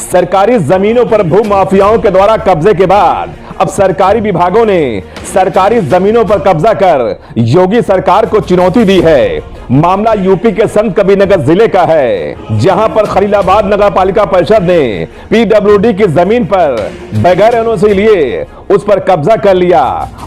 सरकारी जमीनों पर भू माफियाओं के द्वारा कब्जे के बाद अब सरकारी विभागों ने सरकारी जमीनों पर कब्जा कर योगी सरकार को चुनौती दी है। मामला यूपी के संत कबीरनगर जिले का है, जहां पर खलीलाबाद नगर पालिका परिषद ने पीडब्ल्यूडी की जमीन पर बगैर एनओसी लिए उस पर कब्जा कर लिया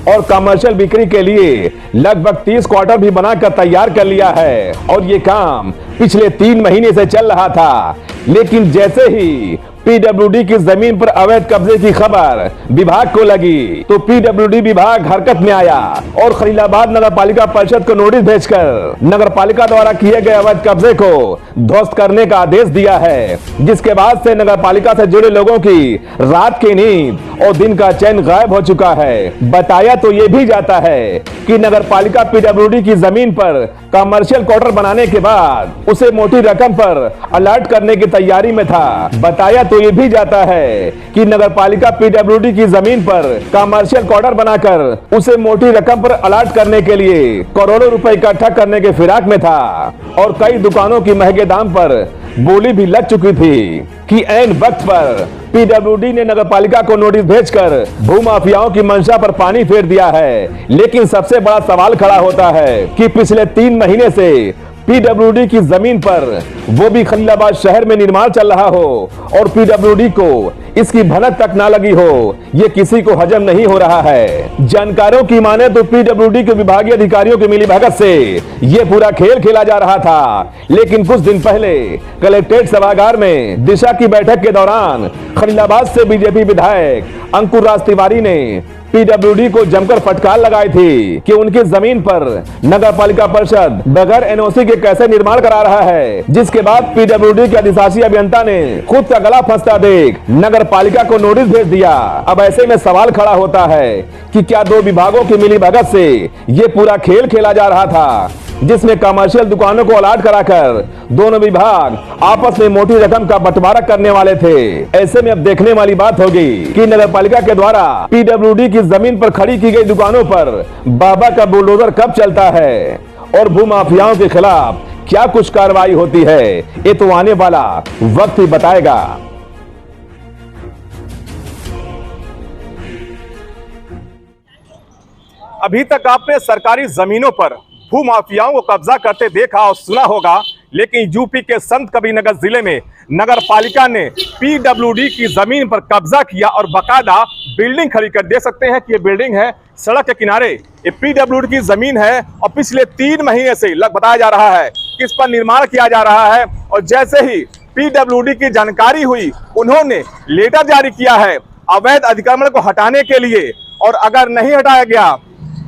और कमर्शियल बिक्री के लिए लगभग 30 क्वार्टर भी बनाकर तैयार कर लिया है। और ये काम पिछले 3 महीने से चल रहा था, लेकिन जैसे ही पीडब्ल्यूडी की जमीन पर अवैध कब्जे की खबर विभाग को लगी तो पीडब्ल्यूडी विभाग हरकत में आया और खलीलाबाद नगर पालिका परिषद को नोटिस भेजकर नगर पालिका द्वारा किए गए अवैध कब्जे को ध्वस्त करने का आदेश दिया है, जिसके बाद से नगर पालिका से जुड़े लोगों की रात की नींद और दिन का चैन गायब हो चुका है। बताया तो ये भी जाता है कि नगर पालिका पीडब्ल्यूडी की जमीन पर कमर्शियल क्वार्टर बनाने के बाद उसे मोटी रकम पर अलर्ट करने की तैयारी में था। बताया तो ये भी जाता है कि नगर पालिका पीडब्ल्यूडी की जमीन पर कमर्शियल क्वार्टर बनाकर उसे मोटी रकम पर अलर्ट करने के लिए करोड़ों रुपए इकट्ठा करने के फिराक में था और कई दुकानों की महंगे दाम पर बोली भी लग चुकी थी कि ऐन वक्त पर पीडब्ल्यूडी ने नगर पालिका को नोटिस भेजकर भूमाफियाओं की मंशा पर पानी फेर दिया है। लेकिन सबसे बड़ा सवाल खड़ा होता है कि पिछले 3 महीने से पीडब्ल्यूडी की जमीन पर वो भी खलीलाबाद शहर में निर्माण चल रहा हो और पीडब्ल्यूडी को इसकी भनक तक ना लगी हो, ये किसी को हजम नहीं हो रहा है। जानकारों की माने तो पीडब्ल्यूडी के विभागीय अधिकारियों की मिलीभगत से ये पूरा खेल खेला जा रहा था। लेकिन कुछ दिन पहले कलेक्ट्रेट सभागार में दिशा की बैठक के दौरान खलीलाबाद से बीजेपी विधायक अंकुर राज तिवारी ने पीडब्ल्यूडी को जमकर फटकार लगाई थी कि उनकी जमीन पर नगर पालिका परिषद बगैर एनओसी के कैसे निर्माण करा रहा है, जिसके बाद पीडब्ल्यूडी के अधिशासी अभियंता ने खुद का गला फंसता देख नगर पालिका को नोटिस भेज दिया। अब ऐसे में सवाल खड़ा होता है कि क्या 2 विभागों की मिलीभगत से ये पूरा खेल खेला जा रहा था, जिसमें कमर्शियल दुकानों को अलर्ट कराकर दोनों विभाग आपस में मोटी रकम का बंटवारा करने वाले थे। ऐसे में अब देखने वाली बात होगी कि नगर पालिका के द्वारा पीडब्ल्यूडी की जमीन पर खड़ी की गई दुकानों पर बाबा का बुलडोजर कब चलता है और भूमाफियाओं के खिलाफ क्या कुछ कार्रवाई होती है, ये तो आने वाला वक्त ही बताएगा। अभी तक आपने सरकारी जमीनों पर भूमाफियाओं को कब्जा करते देखा और सुना होगा, लेकिन यूपी के संत कबीरनगर जिले में नगर पालिका ने पीडब्ल्यूडी की जमीन पर कब्जा किया और बकायदा बिल्डिंग खड़ी कर। दे सकते हैं कि ये बिल्डिंग है सड़क के किनारे, ये पीडब्ल्यूडी की जमीन है और पिछले 3 महीने से बताया जा रहा है कि इस पर निर्माण किया जा रहा है। और जैसे ही पीडब्ल्यूडी की जानकारी हुई, उन्होंने लेटर जारी किया है अवैध अतिक्रमण को हटाने के लिए, और अगर नहीं हटाया गया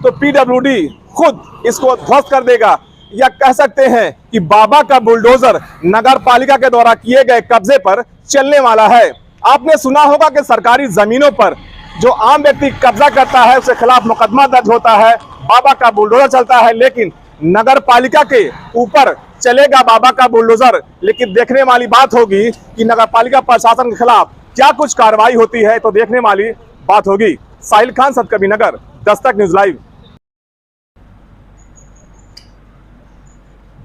तो पीडब्ल्यूडी खुद इसको ध्वस्त कर देगा। या कह सकते हैं कि बाबा का बुलडोजर नगर पालिका के द्वारा किए गए कब्जे पर चलने वाला है। आपने सुना होगा कि सरकारी जमीनों पर जो आम व्यक्ति कब्जा करता है उसके खिलाफ मुकदमा दर्ज होता है, बाबा का बुलडोजर चलता है, लेकिन नगर पालिका के ऊपर चलेगा बाबा का बुलडोजर। लेकिन देखने वाली बात होगी कि नगर पालिका प्रशासन के खिलाफ क्या कुछ कार्रवाई होती है, तो देखने वाली बात होगी। Sahil Khan, Sant Kabirnagar, Dastak news live.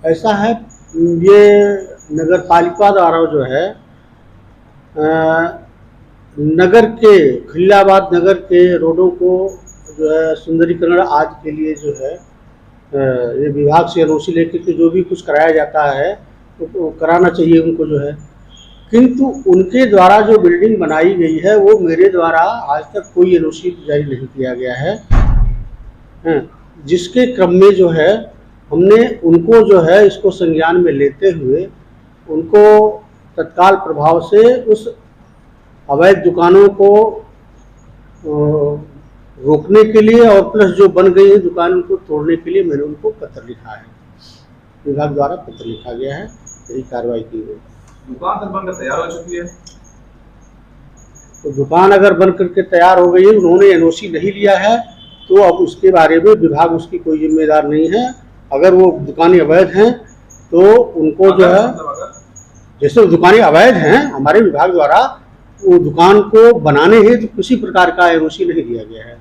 ऐसा है, ये नगर पालिका द्वारा जो है नगर के खलीलाबाद नगर के रोडों को जो है सुंदरीकरण आज के लिए जो है ये विभाग से एनओसी लेकर के जो भी कुछ कराया जाता है तो कराना चाहिए उनको जो है। किंतु उनके द्वारा जो बिल्डिंग बनाई गई है वो मेरे द्वारा आज तक कोई एनओसी जारी नहीं किया गया है, जिसके क्रम में जो है हमने उनको जो है इसको संज्ञान में लेते हुए उनको तत्काल प्रभाव से उस अवैध दुकानों को रोकने के लिए और प्लस जो बन गई है दुकान उनको तोड़ने के लिए मैंने उनको पत्र लिखा है, विभाग द्वारा पत्र लिखा गया है, यही कार्रवाई की गई। दुकान बनकर तैयार हो चुकी है, तो दुकान अगर बन करके तैयार हो गई है, उन्होंने एनओसी नहीं लिया है तो अब उसके बारे में विभाग उसकी कोई जिम्मेदार नहीं है। अगर वो दुकानें अवैध हैं तो उनको जो है, जैसे दुकानें अवैध हैं हमारे विभाग द्वारा वो दुकान को बनाने हेतु तो किसी प्रकार का एनओसी नहीं दिया गया है।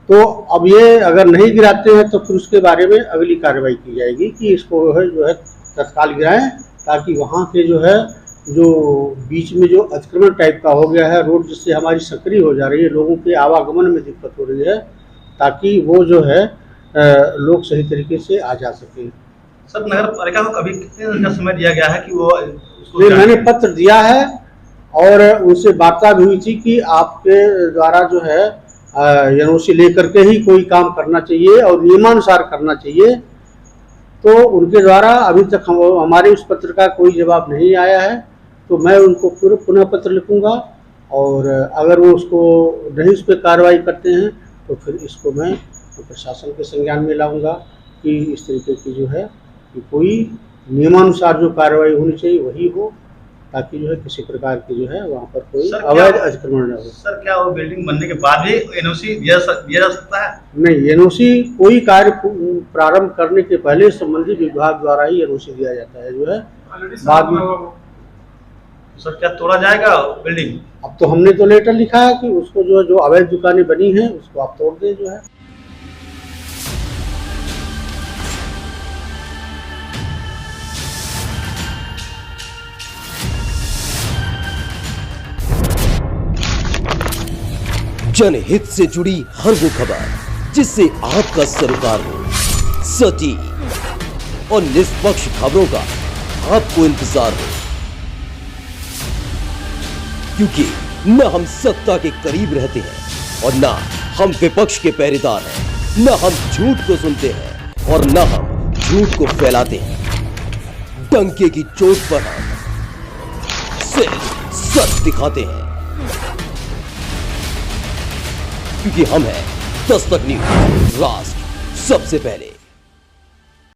तो अब ये अगर नहीं गिराते हैं तो फिर उसके बारे में अगली कार्रवाई की जाएगी कि इसको जो है तत्काल गिराएं ताकि वहाँ के जो है जो बीच में जो अतिक्रमण टाइप का हो गया है रोड, जिससे हमारी सक्रिय हो जा रही है, लोगों के आवागमन में दिक्कत हो रही है, ताकि वो जो है लोग सही तरीके से आ जा सकें। सर, नगर पालिका को कभी कितने दिन का समय दिया गया है कि वो नहीं, मैंने पत्र दिया है और उनसे वार्ता भी हुई थी कि आपके द्वारा जो है एनओसी लेकर के ही कोई काम करना चाहिए और नियमानुसार करना चाहिए। तो उनके द्वारा अभी तक हमारे उस पत्र का कोई जवाब नहीं आया है, तो मैं उनको पुनः पत्र लिखूंगा और अगर वो उसको नहीं उस पर कार्रवाई करते हैं तो फिर इसको मैं प्रशासन के संज्ञान में लाऊंगा कि इस तरीके की जो है कि कोई नियमानुसार जो कार्रवाई होनी चाहिए वही हो, ताकि जो है किसी प्रकार की जो है वहाँ पर कोई अवैध अतिक्रमण न हो। सर, क्या वो बिल्डिंग बनने के बाद भी एनओसी दिया जा सकता है? नहीं, एनओसी कोई कार्य प्रारंभ करने के पहले संबंधित विभाग द्वारा ही एनओसी दिया जाता है, जो है बाद में। सर, क्या तोड़ा जाएगा बिल्डिंग? अब तो हमने तो लेटर लिखा है कि उसको जो अवैध दुकानें बनी हैं उसको आप तोड़ दें, जो है। जनहित से जुड़ी हर वो खबर जिससे आपका सरोकार हो, सटीक और निष्पक्ष खबरों का आपको इंतजार हो, क्योंकि न हम सत्ता के करीब रहते हैं और न हम विपक्ष के पहरेदार हैं, न हम झूठ को सुनते हैं और न हम झूठ को फैलाते हैं। डंके की चोट पर हम सिर्फ सच दिखाते हैं, क्योंकि हम हैं दस्तक न्यूज, राष्ट्र सबसे पहले।